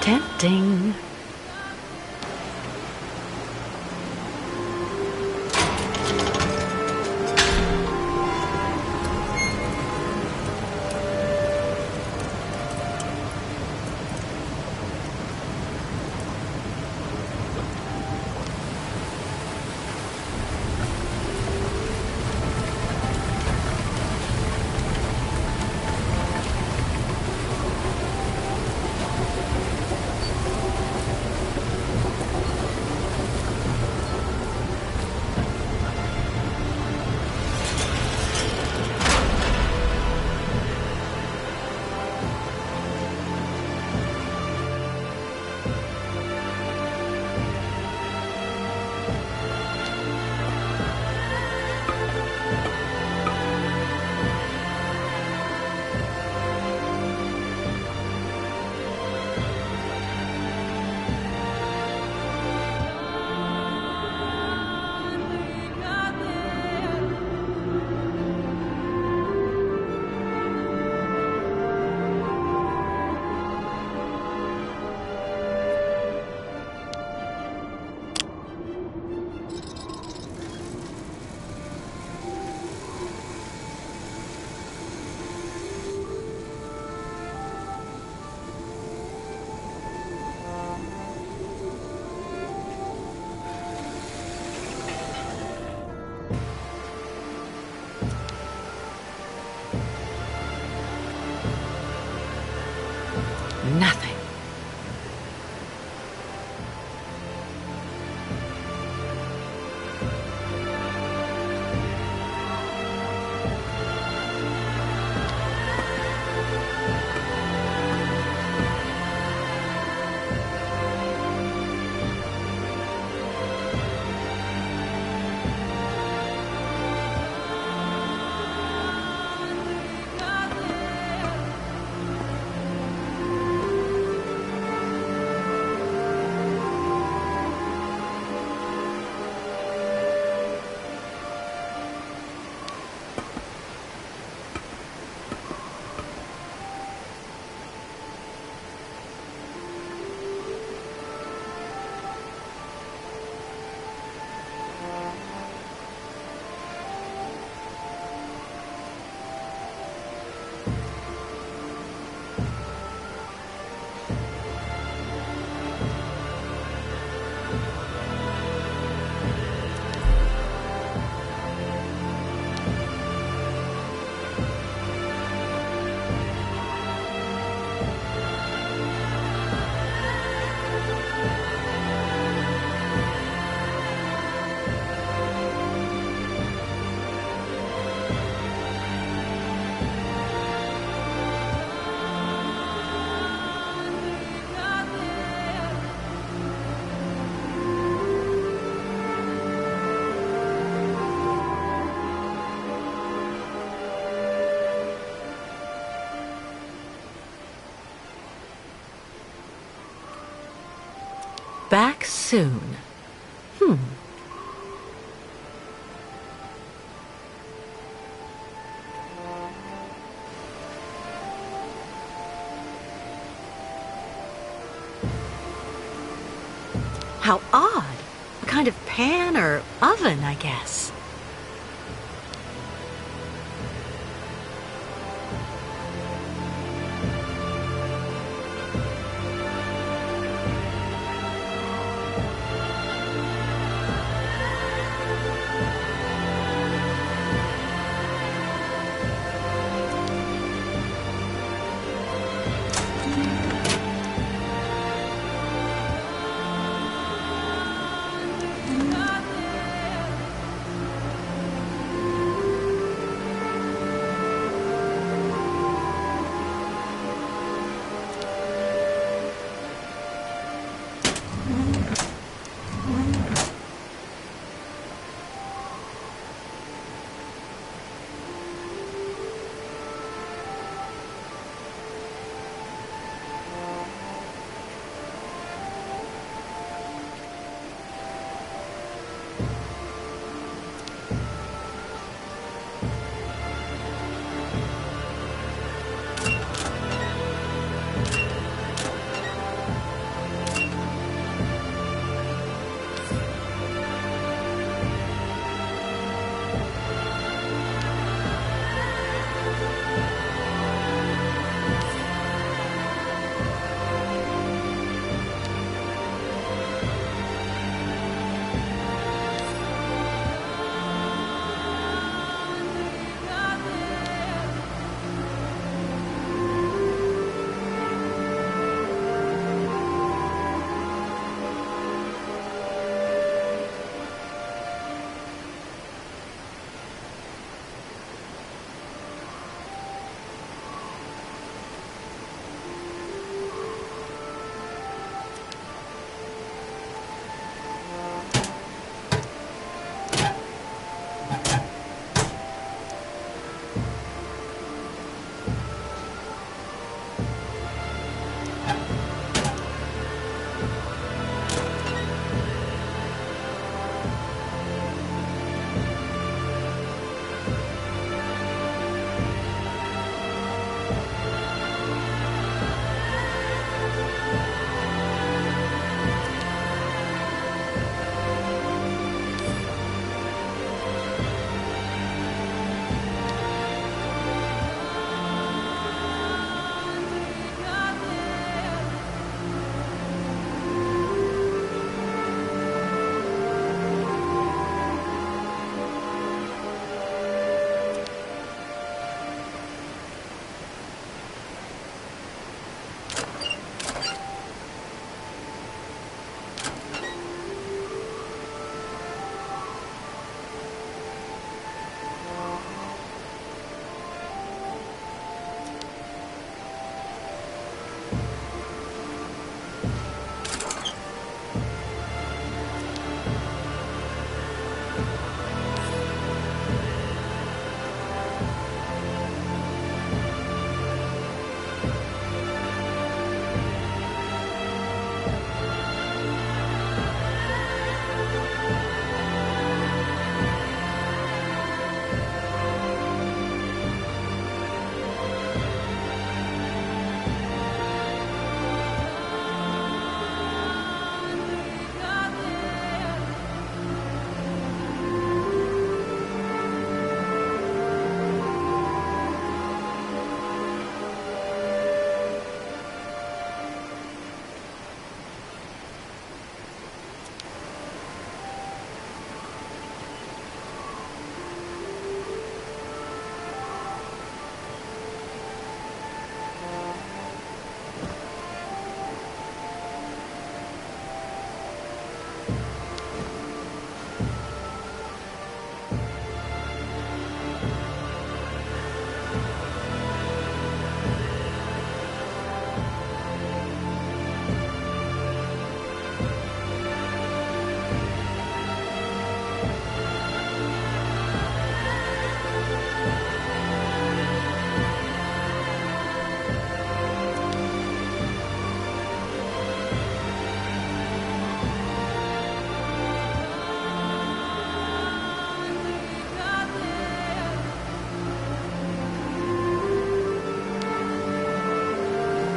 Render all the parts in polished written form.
Tempting. Nothing. Back soon. How odd. A kind of pan or oven, I guess.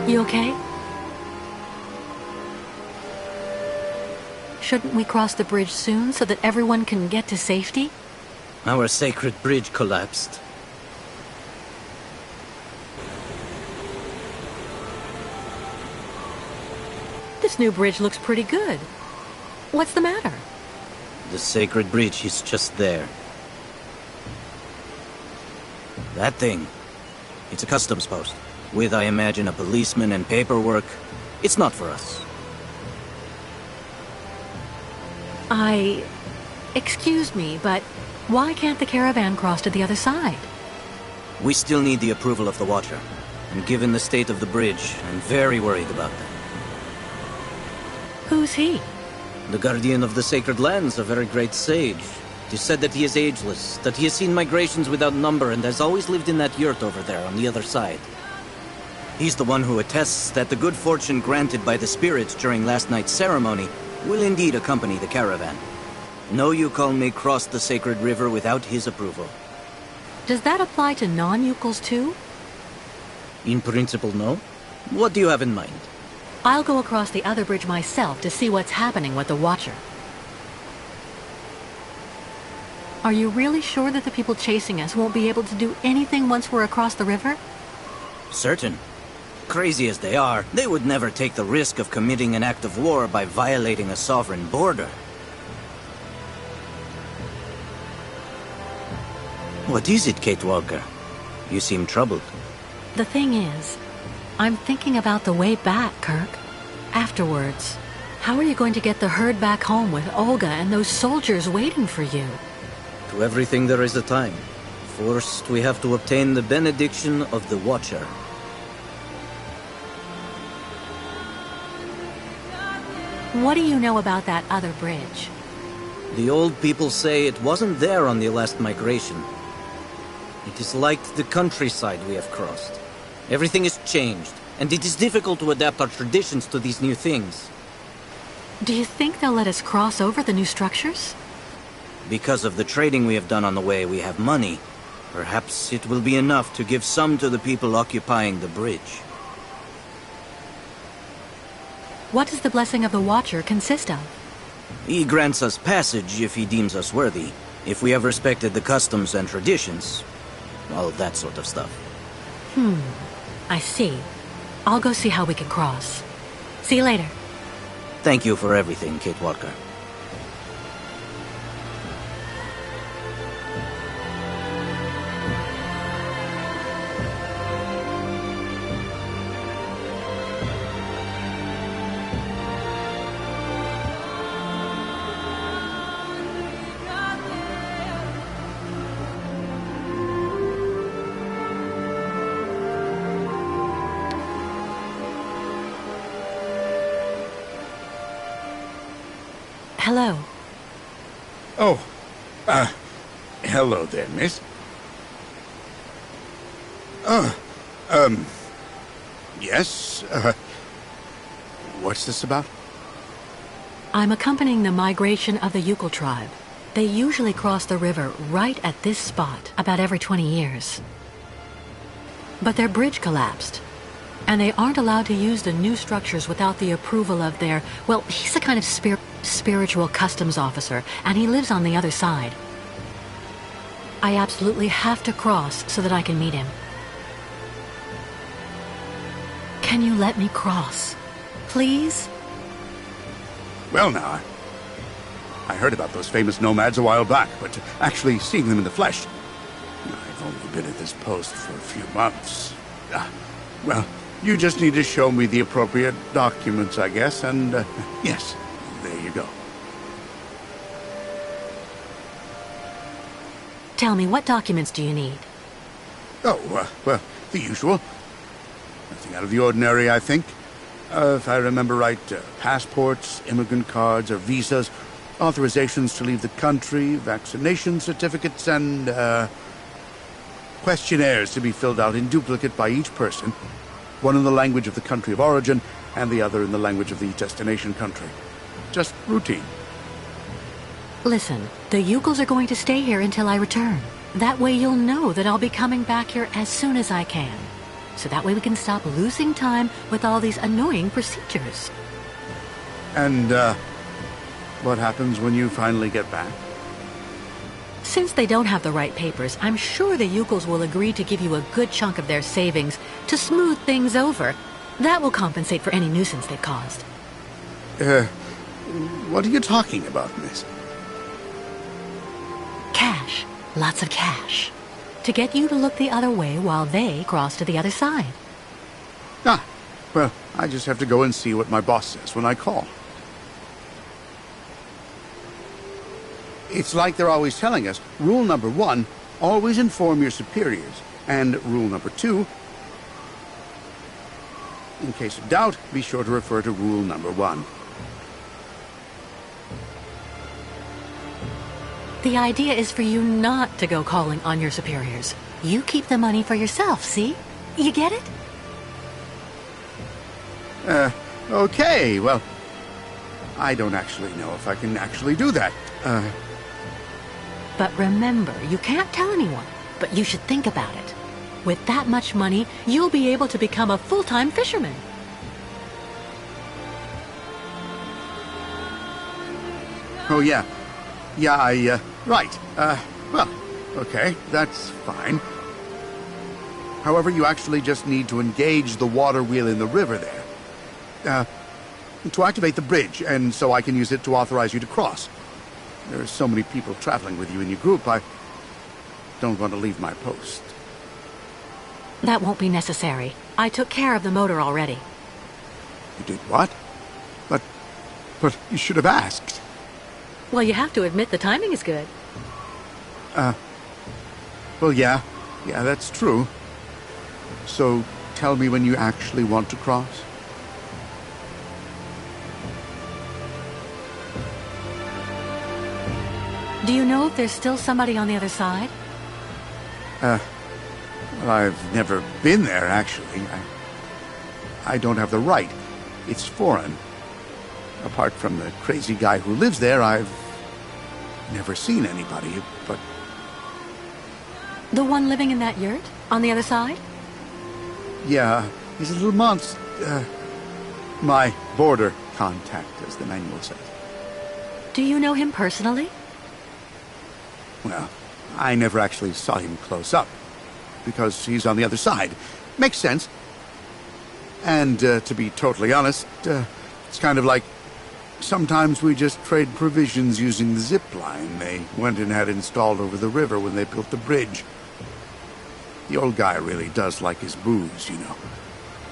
You okay? Shouldn't we cross the bridge soon so that everyone can get to safety? Our sacred bridge collapsed. This new bridge looks pretty good. What's the matter? The sacred bridge is just there. That thing. It's a customs post. With, I imagine, a policeman and paperwork. It's not for us. Excuse me, but why can't the caravan cross to the other side? We still need the approval of the Watcher. And given the state of the bridge, I'm very worried about that. Who's he? The guardian of the sacred lands, a very great sage. It is said that he is ageless, that he has seen migrations without number and has always lived in that yurt over there on the other side. He's the one who attests that the good fortune granted by the spirits during last night's ceremony will indeed accompany the caravan. No Yukon may cross the sacred river without his approval. Does that apply to non-Yukons too? In principle, no. What do you have in mind? I'll go across the other bridge myself to see what's happening with the Watcher. Are you really sure that the people chasing us won't be able to do anything once we're across the river? Certain. Crazy as they are, they would never take the risk of committing an act of war by violating a sovereign border. What is it, Kate Walker? You seem troubled. The thing is, I'm thinking about the way back, Kirk. Afterwards. How are you going to get the herd back home with Olga and those soldiers waiting for you? To everything there is a time. First, we have to obtain the benediction of the Watcher. What do you know about that other bridge? The old people say it wasn't there on the last migration. It is like the countryside we have crossed. Everything is changed, and it is difficult to adapt our traditions to these new things. Do you think they'll let us cross over the new structures? Because of the trading we have done on the way, we have money. Perhaps it will be enough to give some to the people occupying the bridge. What does the blessing of the Watcher consist of? He grants us passage if he deems us worthy, if we have respected the customs and traditions, all that sort of stuff. I see. I'll go see how we can cross. See you later. Thank you for everything, Kate Walker. Hello. Oh, hello there, miss. Yes, what's this about? I'm accompanying the migration of the Yukon tribe. They usually cross the river right at this spot about every 20 years. But their bridge collapsed, and they aren't allowed to use the new structures without the approval of their... Well, he's a kind of spiritual customs officer, and he lives on the other side. I absolutely have to cross so that I can meet him. Can you let me cross? Please? Well, now, I heard about those famous nomads a while back, but actually seeing them in the flesh... I've only been at this post for a few months. Well, you just need to show me the appropriate documents, I guess, and, yes, there you go. Tell me, what documents do you need? Oh, well, the usual. Nothing out of the ordinary, I think. If I remember right, passports, immigrant cards, or visas, authorizations to leave the country, vaccination certificates, and, questionnaires to be filled out in duplicate by each person, one in the language of the country of origin, and the other in the language of the destination country. Just routine. Listen, the Yukons are going to stay here until I return. That way you'll know that I'll be coming back here as soon as I can. so that way we can stop losing time with all these annoying procedures. And, what happens when you finally get back? Since they don't have the right papers, I'm sure the Yukels will agree to give you a good chunk of their savings to smooth things over. That will compensate for any nuisance they've caused. What are you talking about, miss? Cash. Lots of cash. To get you to look the other way while they cross to the other side. Ah, well, I just have to go and see what my boss says when I call. It's like they're always telling us, rule number 1, always inform your superiors. And rule number 2, in case of doubt, be sure to refer to rule number 1. The idea is for you not to go calling on your superiors. You keep the money for yourself, see? You get it? Okay, well, I don't actually know if I can actually do that. But remember, you can't tell anyone, but you should think about it. With that much money, you'll be able to become a full-time fisherman. Oh, yeah. Yeah, right. Well, okay, that's fine. However, you actually just need to engage the water wheel in the river there. To activate the bridge, and so I can use it to authorize you to cross. There are so many people traveling with you in your group, I don't want to leave my post. That won't be necessary. I took care of the motor already. You did what? But you should have asked. Well, you have to admit the timing is good. Well, yeah, that's true. So, tell me when you actually want to cross. Do you know if there's still somebody on the other side? Well, I've never been there, actually. I don't have the right. It's foreign. Apart from the crazy guy who lives there, I've never seen anybody, but... The one living in that yurt? On the other side? Yeah, he's a little monster. My border contact, as the manual says. Do you know him personally? Well, I never actually saw him close up, because he's on the other side. Makes sense. And, to be totally honest, it's kind of like sometimes we just trade provisions using the zip line they went and had installed over the river when they built the bridge. The old guy really does like his booze, you know.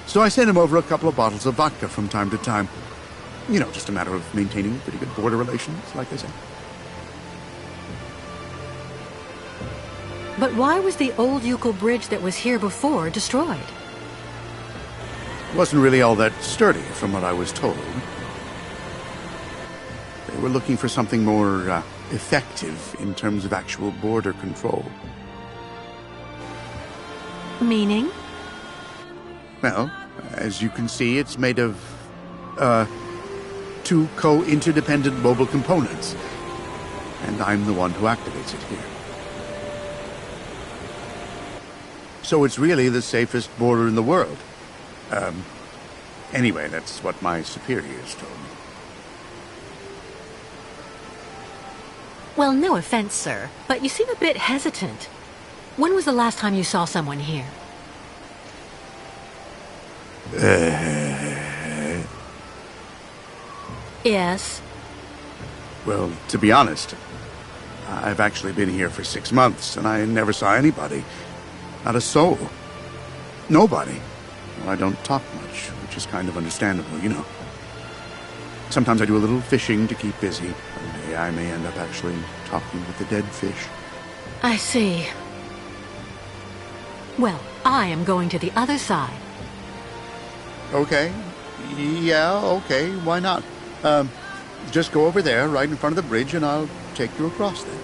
So I sent him over a couple of bottles of vodka from time to time. You know, just a matter of maintaining pretty good border relations, like I said. But why was the old Yukel bridge that was here before destroyed? It wasn't really all that sturdy, from what I was told. They were looking for something more effective in terms of actual border control. Meaning? Well, as you can see, it's made of, 2 co-interdependent mobile components. And I'm the one who activates it here. So it's really the safest border in the world. Anyway, that's what my superiors told me. Well, no offense, sir, but you seem a bit hesitant. When was the last time you saw someone here? Yes. Well, to be honest, I've actually been here for 6 months, and I never saw anybody. Not a soul. Nobody. Well, I don't talk much, which is kind of understandable, you know. Sometimes I do a little fishing to keep busy. One day I may end up actually talking with the dead fish. I see. Well, I am going to the other side. Okay. Yeah, okay. Why not? Just go over there, right in front of the bridge, and I'll take you across then.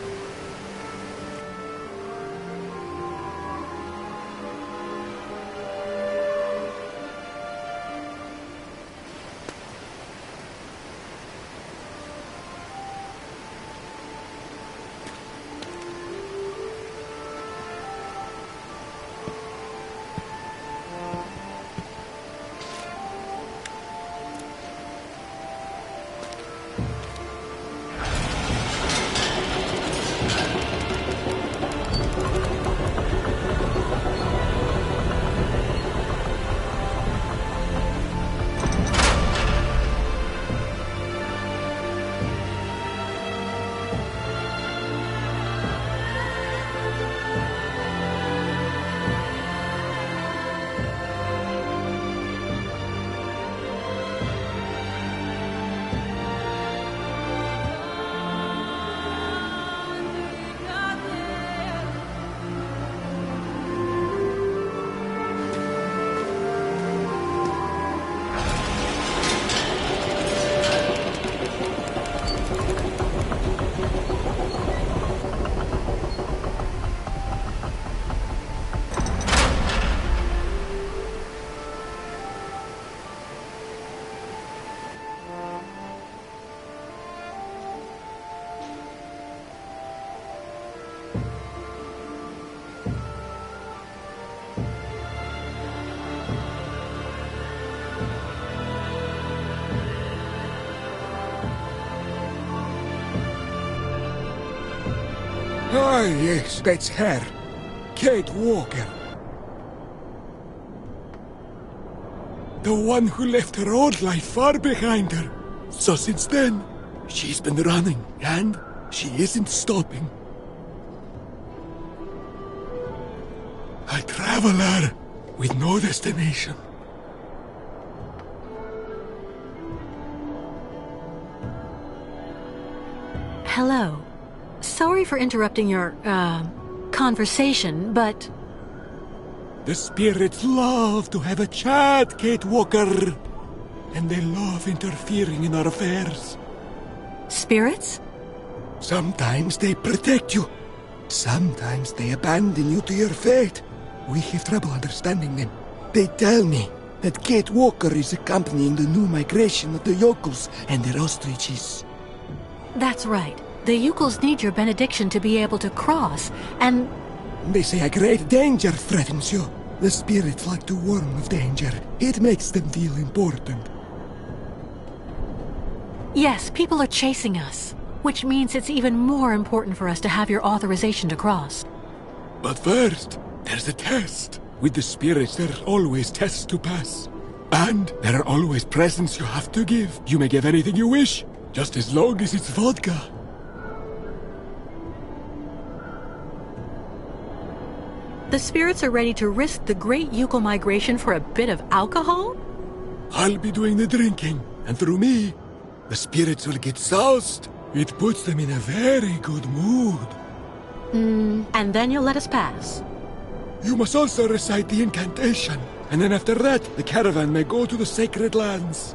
Ah, yes, that's her. Kate Walker. The one who left her old life far behind her. So since then, she's been running, and she isn't stopping. A traveler with no destination. Hello. Sorry for interrupting your, conversation, but... The spirits love to have a chat, Kate Walker. And they love interfering in our affairs. Spirits? Sometimes they protect you. Sometimes they abandon you to your fate. We have trouble understanding them. They tell me that Kate Walker is accompanying the new migration of the yokels and their ostriches. That's right. The Yukels need your benediction to be able to cross, and... They say a great danger threatens you. The spirits like to warn of danger. It makes them feel important. Yes, people are chasing us, which means it's even more important for us to have your authorization to cross. But first, there's a test. With the spirits, there are always tests to pass. And there are always presents you have to give. You may give anything you wish, just as long as it's vodka. The spirits are ready to risk the great Yukel migration for a bit of alcohol? I'll be doing the drinking, and through me, the spirits will get soused. It puts them in a very good mood. And then you'll let us pass. You must also recite the incantation, and then after that, the caravan may go to the sacred lands.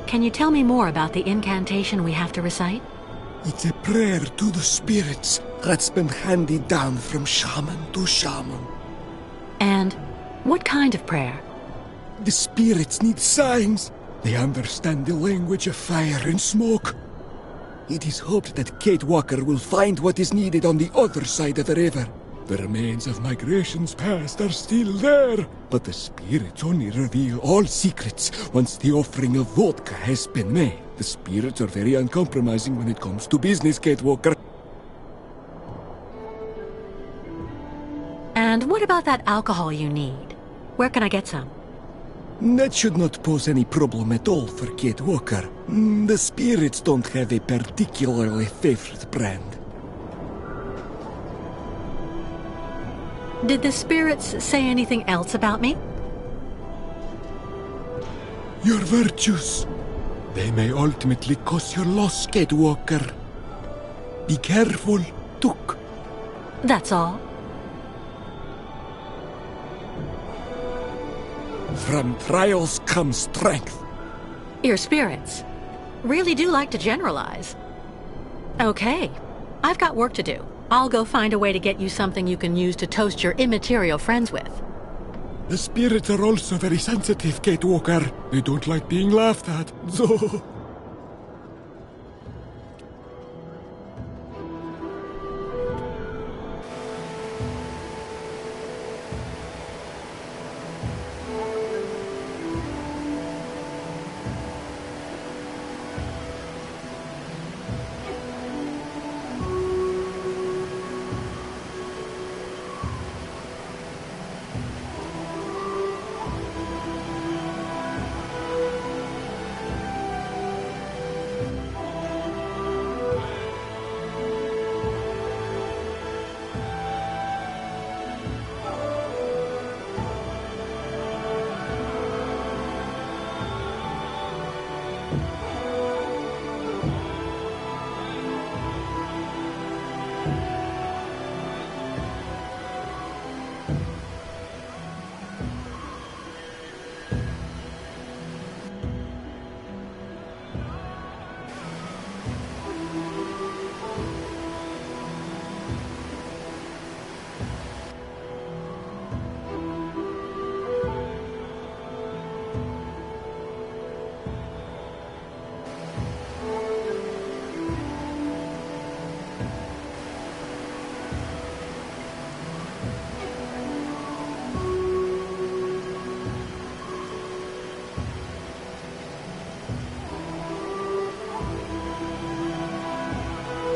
Can you tell me more about the incantation we have to recite? It's a prayer to the spirits that's been handed down from shaman to shaman. And what kind of prayer? The spirits need signs. They understand the language of fire and smoke. It is hoped that Kate Walker will find what is needed on the other side of the river. The remains of migrations past are still there, but the spirits only reveal all secrets once the offering of vodka has been made. The spirits are very uncompromising when it comes to business, Kate Walker. And what about that alcohol you need? Where can I get some? That should not pose any problem at all for Kate Walker. The spirits don't have a particularly favorite brand. Did the spirits say anything else about me? Your virtues. They may ultimately cause your loss, Kate Walker. Be careful, Took. That's all. From trials comes strength. Your spirits really do like to generalize. Okay, I've got work to do. I'll go find a way to get you something you can use to toast your immaterial friends with. The spirits are also very sensitive, Kate Walker. They don't like being laughed at, so...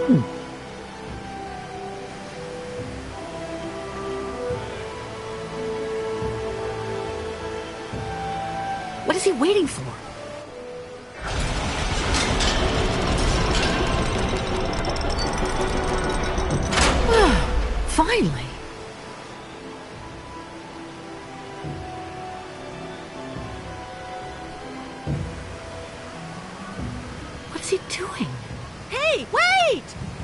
What is he waiting for? Finally. What is he doing? Hey, wait!